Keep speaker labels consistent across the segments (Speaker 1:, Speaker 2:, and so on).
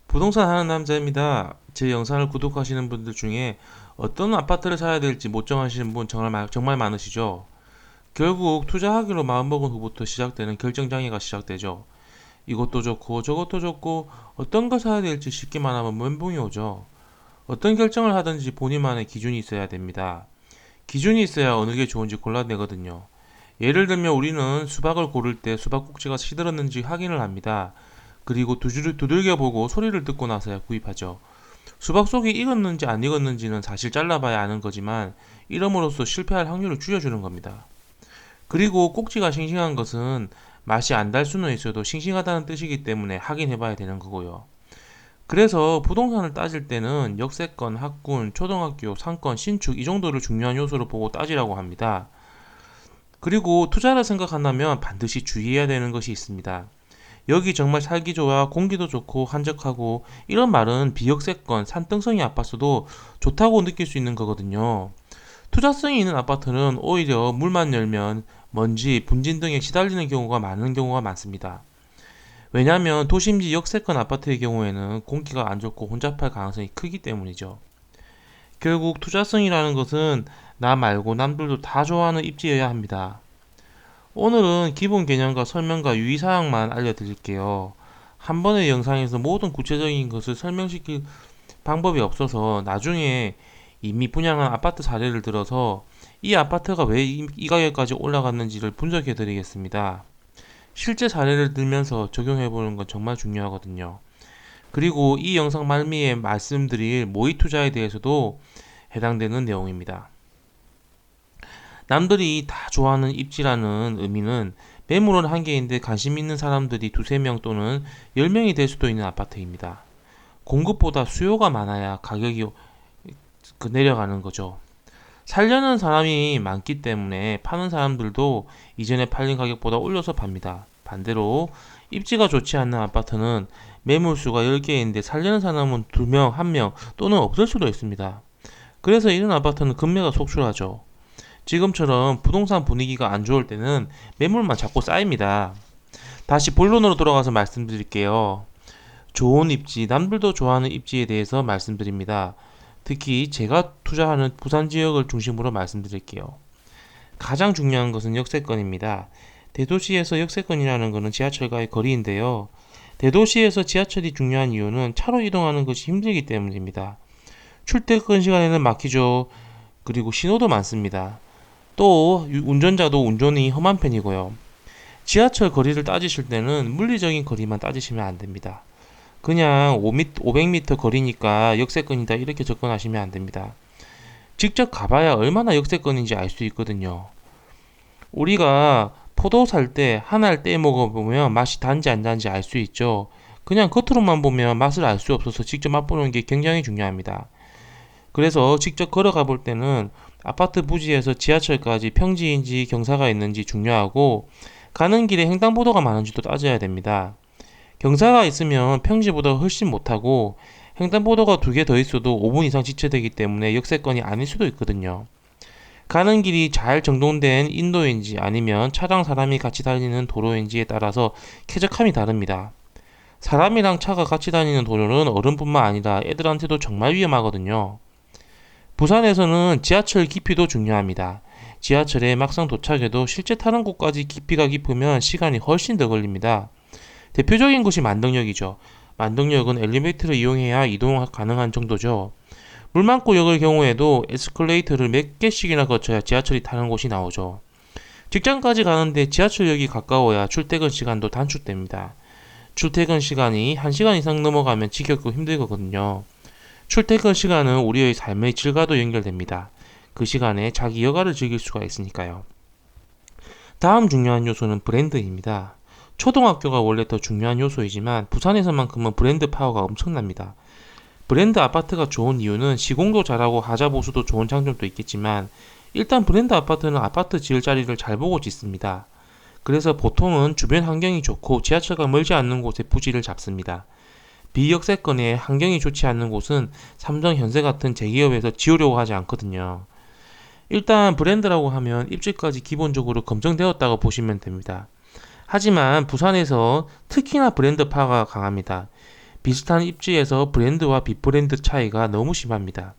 Speaker 1: 부동산 하는 남자입니다. 제 영상을 구독하시는 분들 중에 어떤 아파트를 사야 될지 못 정하시는 분 정말 많으시죠? 결국 투자하기로 마음먹은 후부터 시작되는 결정장애가 시작되죠. 이것도 좋고 저것도 좋고 어떤 걸 사야 될지 싶기만 하면 멘붕이 오죠. 어떤 결정을 하든지 본인만의 기준이 있어야 됩니다. 기준이 있어야 어느 게 좋은지 골라내거든요. 예를 들면 우리는 수박을 고를 때 수박 꼭지가 시들었는지 확인을 합니다. 그리고 두들겨보고 소리를 듣고 나서야 구입하죠. 수박 속이 익었는지 안 익었는지는 사실 잘라봐야 아는 거지만 이름으로써 실패할 확률을 줄여주는 겁니다. 그리고 꼭지가 싱싱한 것은 맛이 안 달 수는 있어도 싱싱하다는 뜻이기 때문에 확인해봐야 되는 거고요. 그래서 부동산을 따질 때는 역세권, 학군, 초등학교, 상권, 신축 이 정도를 중요한 요소로 보고 따지라고 합니다. 그리고 투자를 생각한다면 반드시 주의해야 되는 것이 있습니다. 여기 정말 살기 좋아, 공기도 좋고 한적하고 이런 말은 비역세권, 산등성이 아파트도 좋다고 느낄 수 있는 거거든요. 투자성이 있는 아파트는 오히려 물만 열면 먼지, 분진 등에 시달리는 경우가 많습니다. 왜냐하면 도심지 역세권 아파트의 경우에는 공기가 안 좋고 혼잡할 가능성이 크기 때문이죠. 결국 투자성이라는 것은 나 말고 남들도 다 좋아하는 입지여야 합니다. 오늘은 기본 개념과 설명과 유의사항만 알려드릴게요. 한 번의 영상에서 모든 구체적인 것을 설명시킬 방법이 없어서 나중에 이미 분양한 아파트 사례를 들어서 이 아파트가 왜 이 가격까지 올라갔는지를 분석해 드리겠습니다. 실제 사례를 들면서 적용해 보는 건 정말 중요하거든요. 그리고 이 영상 말미에 말씀드릴 모의 투자에 대해서도 해당되는 내용입니다. 남들이 다 좋아하는 입지라는 의미는 매물은 한 개인데 관심 있는 사람들이 두세 명 또는 10명이 될 수도 있는 아파트입니다. 공급보다 수요가 많아야 가격이 내려가는 거죠. 살려는 사람이 많기 때문에 파는 사람들도 이전에 팔린 가격보다 올려서 팝니다. 반대로 입지가 좋지 않는 아파트는 매물수가 10개인데 살려는 사람은 2명, 1명 또는 없을 수도 있습니다. 그래서 이런 아파트는 금매가 속출하죠. 지금처럼 부동산 분위기가 안 좋을 때는 매물만 자꾸 쌓입니다. 다시 본론으로 돌아가서 말씀드릴게요. 좋은 입지, 남들도 좋아하는 입지에 대해서 말씀드립니다. 특히 제가 투자하는 부산 지역을 중심으로 말씀드릴게요. 가장 중요한 것은 역세권입니다. 대도시에서 역세권이라는 것은 지하철과의 거리인데요. 대도시에서 지하철이 중요한 이유는 차로 이동하는 것이 힘들기 때문입니다. 출퇴근 시간에는 막히죠. 그리고 신호도 많습니다. 또 운전자도 운전이 험한 편이고요. 지하철 거리를 따지실 때는 물리적인 거리만 따지시면 안 됩니다. 그냥 500m 거리니까 역세권이다 이렇게 접근하시면 안 됩니다. 직접 가봐야 얼마나 역세권인지 알 수 있거든요. 우리가 포도 살 때 한 알 떼 먹어보면 맛이 단지 안 단지 알 수 있죠. 그냥 겉으로만 보면 맛을 알 수 없어서 직접 맛보는 게 굉장히 중요합니다. 그래서 직접 걸어가 볼 때는 아파트 부지에서 지하철까지 평지인지 경사가 있는지 중요하고 가는 길에 횡단보도가 많은지도 따져야 됩니다. 경사가 있으면 평지보다 훨씬 못하고 횡단보도가 2개 더 있어도 5분 이상 지체되기 때문에 역세권이 아닐 수도 있거든요. 가는 길이 잘 정돈된 인도인지 아니면 차랑 사람이 같이 다니는 도로인지에 따라서 쾌적함이 다릅니다. 사람이랑 차가 같이 다니는 도로는 어른뿐만 아니라 애들한테도 정말 위험하거든요. 부산에서는 지하철 깊이도 중요합니다. 지하철에 막상 도착해도 실제 타는 곳까지 깊이가 깊으면 시간이 훨씬 더 걸립니다. 대표적인 곳이 만덕역이죠. 만덕역은 엘리베이터를 이용해야 이동 가능한 정도죠. 물만고역의 경우에도 에스컬레이터를 몇 개씩이나 거쳐야 지하철이 타는 곳이 나오죠. 직장까지 가는데 지하철역이 가까워야 출퇴근 시간도 단축됩니다. 출퇴근 시간이 1시간 이상 넘어가면 지겹고 힘들거든요. 출퇴근 시간은 우리의 삶의 질과도 연결됩니다. 그 시간에 자기 여가를 즐길 수가 있으니까요. 다음 중요한 요소는 브랜드입니다. 초등학교가 원래 더 중요한 요소이지만 부산에서만큼은 브랜드 파워가 엄청납니다. 브랜드 아파트가 좋은 이유는 시공도 잘하고 하자 보수도 좋은 장점도 있겠지만 일단 브랜드 아파트는 아파트 지을 자리를 잘 보고 짓습니다. 그래서 보통은 주변 환경이 좋고 지하철과 멀지 않는 곳에 부지를 잡습니다. 비역세권에 환경이 좋지 않는 곳은 삼성, 현세 같은 대기업에서 지으려고 하지 않거든요. 일단 브랜드라고 하면 입지까지 기본적으로 검증되었다고 보시면 됩니다. 하지만 부산에서 특히나 브랜드 파가 강합니다. 비슷한 입지에서 브랜드와 빅브랜드 차이가 너무 심합니다.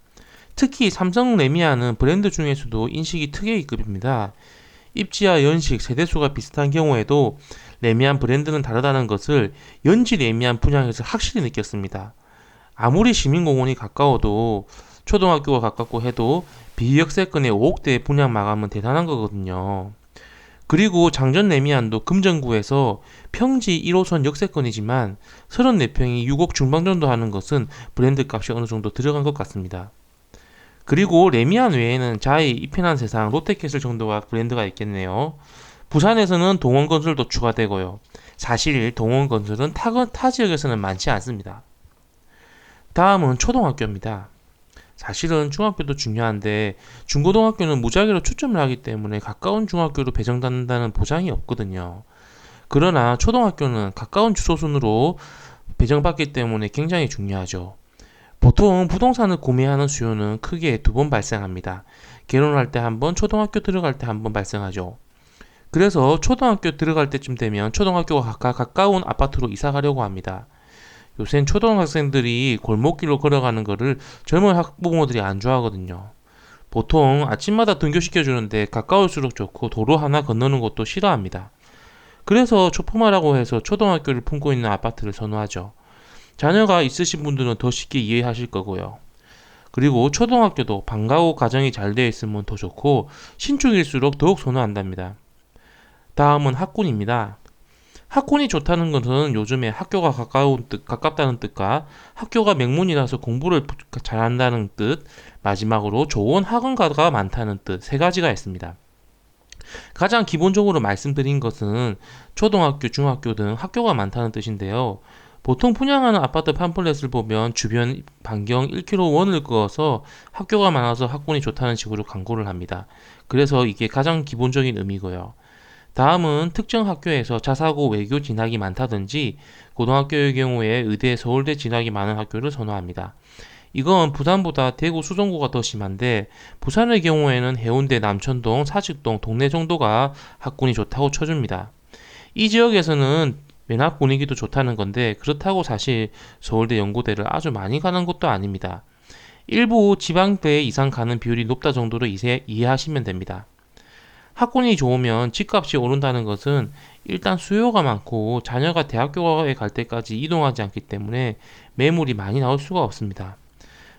Speaker 1: 특히 삼성 레미안은 브랜드 중에서도 인식이 특혜급입니다. 입지와 연식, 세대수가 비슷한 경우에도 레미안 브랜드는 다르다는 것을 연지 레미안 분양에서 확실히 느꼈습니다. 아무리 시민공원이 가까워도 초등학교가 가깝고 해도 비역세권의 5억대 분양 마감은 대단한 거거든요. 그리고 장전 레미안도 금정구에서 평지 1호선 역세권이지만 34평이 6억 중반 정도 하는 것은 브랜드 값이 어느 정도 들어간 것 같습니다. 그리고 레미안 외에는 자이, 이편한 세상, 롯데캐슬 정도가 브랜드가 있겠네요. 부산에서는 동원건설도 추가되고요. 사실 동원건설은 타 지역에서는 많지 않습니다. 다음은 초등학교입니다. 사실은 중학교도 중요한데 중고등학교는 무작위로 초점을 하기 때문에 가까운 중학교로 배정받는다는 보장이 없거든요. 그러나 초등학교는 가까운 주소순으로 배정받기 때문에 굉장히 중요하죠. 보통 부동산을 구매하는 수요는 크게 두 번 발생합니다. 결혼할 때 한 번, 초등학교 들어갈 때 한 번 발생하죠. 그래서 초등학교 들어갈 때쯤 되면 초등학교가 가까운 아파트로 이사 가려고 합니다. 요새는 초등학생들이 골목길로 걸어가는 거를 젊은 학부모들이 안 좋아하거든요. 보통 아침마다 등교시켜주는데 가까울수록 좋고 도로 하나 건너는 것도 싫어합니다. 그래서 초품화라고 해서 초등학교를 품고 있는 아파트를 선호하죠. 자녀가 있으신 분들은 더 쉽게 이해하실 거고요. 그리고 초등학교도 방과후 가정이 잘 되어 있으면 더 좋고 신축일수록 더욱 선호한답니다. 다음은 학군입니다. 학군이 좋다는 것은 요즘에 학교가 가깝다는 뜻과 학교가 명문이라서 공부를 잘한다는 뜻, 마지막으로 좋은 학원가가 많다는 뜻 세 가지가 있습니다. 가장 기본적으로 말씀드린 것은 초등학교, 중학교 등 학교가 많다는 뜻인데요. 보통 분양하는 아파트 팜플렛을 보면 주변 반경 1km 원을 그어서 학교가 많아서 학군이 좋다는 식으로 광고를 합니다. 그래서 이게 가장 기본적인 의미고요. 다음은 특정 학교에서 자사고 외교 진학이 많다든지 고등학교의 경우에 의대, 서울대 진학이 많은 학교를 선호합니다. 이건 부산보다 대구, 수성구가 더 심한데 부산의 경우에는 해운대, 남천동, 사직동, 동네 정도가 학군이 좋다고 쳐줍니다. 이 지역에서는 면학 분위기도 좋다는 건데 그렇다고 사실 서울대, 연고대를 아주 많이 가는 것도 아닙니다. 일부 지방대 이상 가는 비율이 높다 정도로 이해하시면 됩니다. 학군이 좋으면 집값이 오른다는 것은 일단 수요가 많고 자녀가 대학교에 갈 때까지 이동하지 않기 때문에 매물이 많이 나올 수가 없습니다.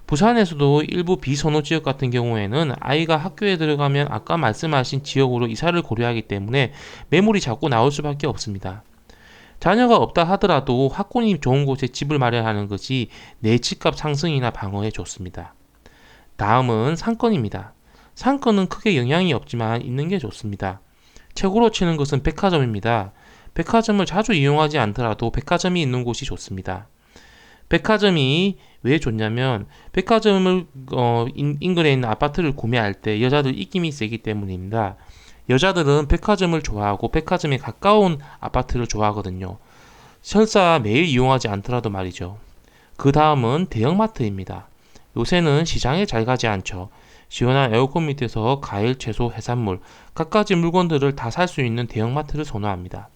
Speaker 1: 부산에서도 일부 비선호 지역 같은 경우에는 아이가 학교에 들어가면 아까 말씀하신 지역으로 이사를 고려하기 때문에 매물이 자꾸 나올 수밖에 없습니다. 자녀가 없다 하더라도 학군이 좋은 곳에 집을 마련하는 것이 내 집값 상승이나 방어에 좋습니다. 다음은 상권입니다. 상권은 크게 영향이 없지만 있는 게 좋습니다. 최고로 치는 것은 백화점입니다. 백화점을 자주 이용하지 않더라도 백화점이 있는 곳이 좋습니다. 백화점이 왜 좋냐면 백화점을 인근에 있는 아파트를 구매할 때 여자들 입김이 세기 때문입니다. 여자들은 백화점을 좋아하고 백화점에 가까운 아파트를 좋아하거든요. 설사 매일 이용하지 않더라도 말이죠. 그 다음은 대형마트입니다. 요새는 시장에 잘 가지 않죠. 시원한 에어컨 밑에서 과일, 채소, 해산물, 갖가지 물건들을 다 살 수 있는 대형마트를 선호합니다.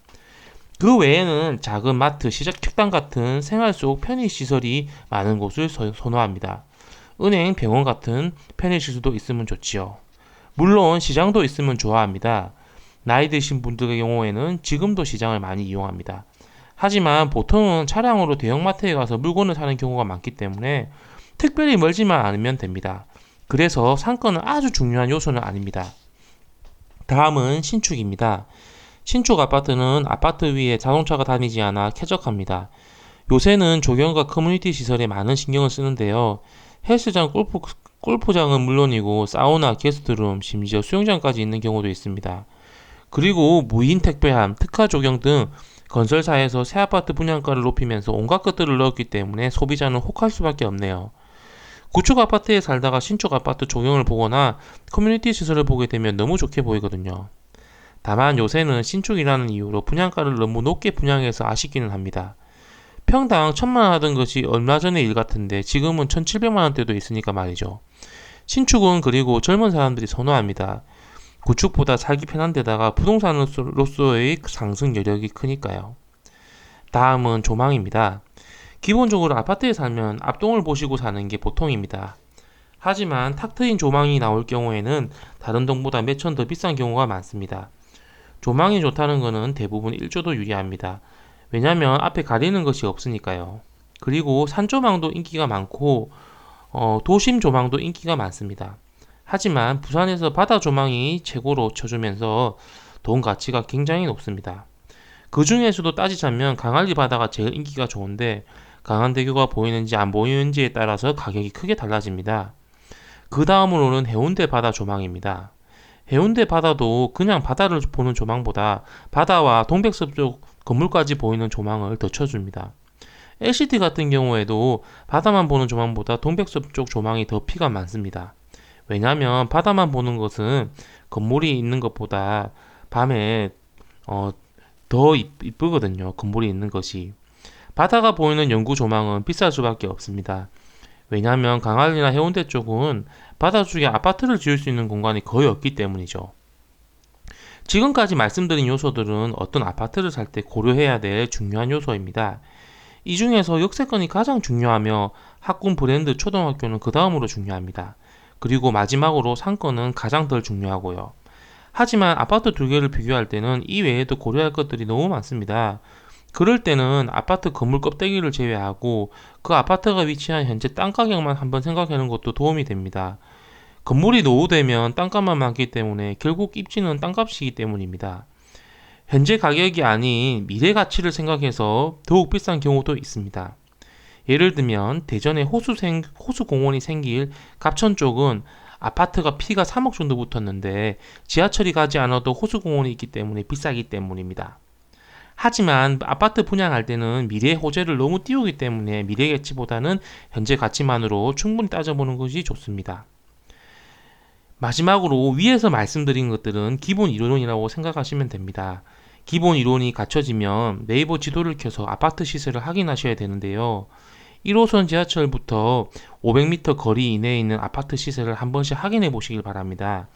Speaker 1: 그 외에는 작은 마트, 식당 같은 생활 속 편의시설이 많은 곳을 선호합니다. 은행, 병원 같은 편의시설도 있으면 좋지요. 물론 시장도 있으면 좋아합니다. 나이 드신 분들의 경우에는 지금도 시장을 많이 이용합니다. 하지만 보통은 차량으로 대형마트에 가서 물건을 사는 경우가 많기 때문에 특별히 멀지만 않으면 됩니다. 그래서 상권은 아주 중요한 요소는 아닙니다. 다음은 신축입니다. 신축 아파트는 아파트 위에 자동차가 다니지 않아 쾌적합니다. 요새는 조경과 커뮤니티 시설에 많은 신경을 쓰는데요. 헬스장, 골프장은 물론이고 사우나, 게스트룸, 심지어 수영장까지 있는 경우도 있습니다. 그리고 무인 택배함, 특화 조경 등 건설사에서 새 아파트 분양가를 높이면서 온갖 것들을 넣었기 때문에 소비자는 혹할 수밖에 없네요. 구축 아파트에 살다가 신축 아파트 조경을 보거나 커뮤니티 시설을 보게 되면 너무 좋게 보이거든요. 다만 요새는 신축이라는 이유로 분양가를 너무 높게 분양해서 아쉽기는 합니다. 평당 1,000만 원 하던 것이 얼마 전의 일 같은데 지금은 1,700만 원대도 있으니까 말이죠. 신축은 그리고 젊은 사람들이 선호합니다. 구축보다 살기 편한 데다가 부동산으로서의 상승 여력이 크니까요. 다음은 조망입니다. 기본적으로 아파트에 살면 앞동을 보시고 사는 게 보통입니다. 하지만 탁 트인 조망이 나올 경우에는 다른 동보다 몇 천 더 비싼 경우가 많습니다. 조망이 좋다는 것은 대부분 일조도 유리합니다. 왜냐면 앞에 가리는 것이 없으니까요. 그리고 산 조망도 인기가 많고 도심 조망도 인기가 많습니다. 하지만 부산에서 바다 조망이 최고로 쳐주면서 돈 가치가 굉장히 높습니다. 그 중에서도 따지자면 강안리 바다가 제일 인기가 좋은데 강안대교가 보이는지 안 보이는지에 따라서 가격이 크게 달라집니다. 그 다음으로는 해운대 바다 조망입니다. 해운대 바다도 그냥 바다를 보는 조망보다 바다와 동백섬 쪽 건물까지 보이는 조망을 더 쳐줍니다. LCT 같은 경우에도 바다만 보는 조망보다 동백섬 쪽 조망이 더 피가 많습니다. 왜냐하면 바다만 보는 것은 건물이 있는 것보다 밤에 더 이쁘거든요. 건물이 있는 것이. 바다가 보이는 영구 조망은 비쌀 수밖에 없습니다. 왜냐하면 강안리나 해운대 쪽은 바다 쪽에 아파트를 지을 수 있는 공간이 거의 없기 때문이죠. 지금까지 말씀드린 요소들은 어떤 아파트를 살 때 고려해야 될 중요한 요소입니다. 이 중에서 역세권이 가장 중요하며 학군 브랜드 초등학교는 그 다음으로 중요합니다. 그리고 마지막으로 상권은 가장 덜 중요하고요. 하지만 아파트 두 개를 비교할 때는 이 외에도 고려할 것들이 너무 많습니다. 그럴 때는 아파트 건물 껍데기를 제외하고 그 아파트가 위치한 현재 땅 가격만 한번 생각하는 것도 도움이 됩니다. 건물이 노후되면 땅값만 많기 때문에 결국 입지는 땅값이기 때문입니다. 현재 가격이 아닌 미래 가치를 생각해서 더욱 비싼 경우도 있습니다. 예를 들면 대전에 호수공원이 생길 갑천 쪽은 아파트가 피가 3억 정도 붙었는데 지하철이 가지 않아도 호수공원이 있기 때문에 비싸기 때문입니다. 하지만 아파트 분양할 때는 미래 호재를 너무 띄우기 때문에 미래 가치보다는 현재 가치만으로 충분히 따져보는 것이 좋습니다. 마지막으로 위에서 말씀드린 것들은 기본 이론이라고 생각하시면 됩니다. 기본 이론이 갖춰지면 네이버 지도를 켜서 아파트 시세를 확인하셔야 되는데요. 1호선 지하철부터 500m 거리 이내에 있는 아파트 시세를 한 번씩 확인해 보시길 바랍니다.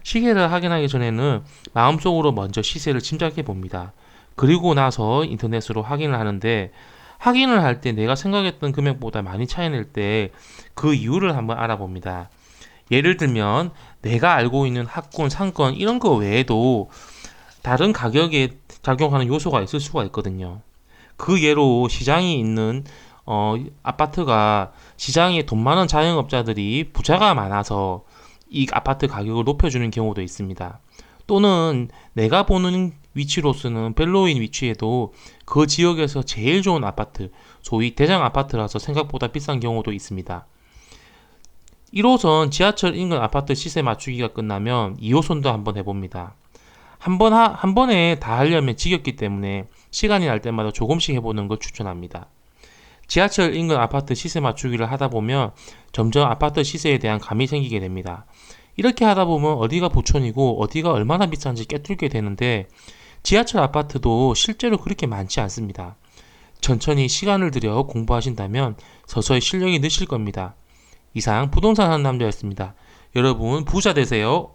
Speaker 1: 시계를 확인하기 전에는 마음속으로 먼저 시세를 짐작해 봅니다. 그리고 나서 인터넷으로 확인을 하는데 확인을 할 때 내가 생각했던 금액보다 많이 차이 날 때 그 이유를 한번 알아봅니다. 예를 들면 내가 알고 있는 학군, 상권 이런 거 외에도 다른 가격에 작용하는 요소가 있을 수가 있거든요. 그 예로 시장이 있는 아파트가 시장에 돈 많은 자영업자들이 부자가 많아서 이 아파트 가격을 높여주는 경우도 있습니다. 또는 내가 보는 위치로서는 별로인 위치에도 그 지역에서 제일 좋은 아파트, 소위 대장 아파트라서 생각보다 비싼 경우도 있습니다. 1호선 지하철 인근 아파트 시세 맞추기가 끝나면 2호선도 한번 해봅니다. 한 번에 다 하려면 지겹기 때문에 시간이 날 때마다 조금씩 해보는 걸 추천합니다. 지하철 인근 아파트 시세 맞추기를 하다 보면 점점 아파트 시세에 대한 감이 생기게 됩니다. 이렇게 하다 보면 어디가 부촌이고 어디가 얼마나 비싼지 꿰뚫게 되는데 지하철 아파트도 실제로 그렇게 많지 않습니다. 천천히 시간을 들여 공부하신다면 서서히 실력이 느실 겁니다. 이상 부동산 하는 남자였습니다. 여러분 부자 되세요.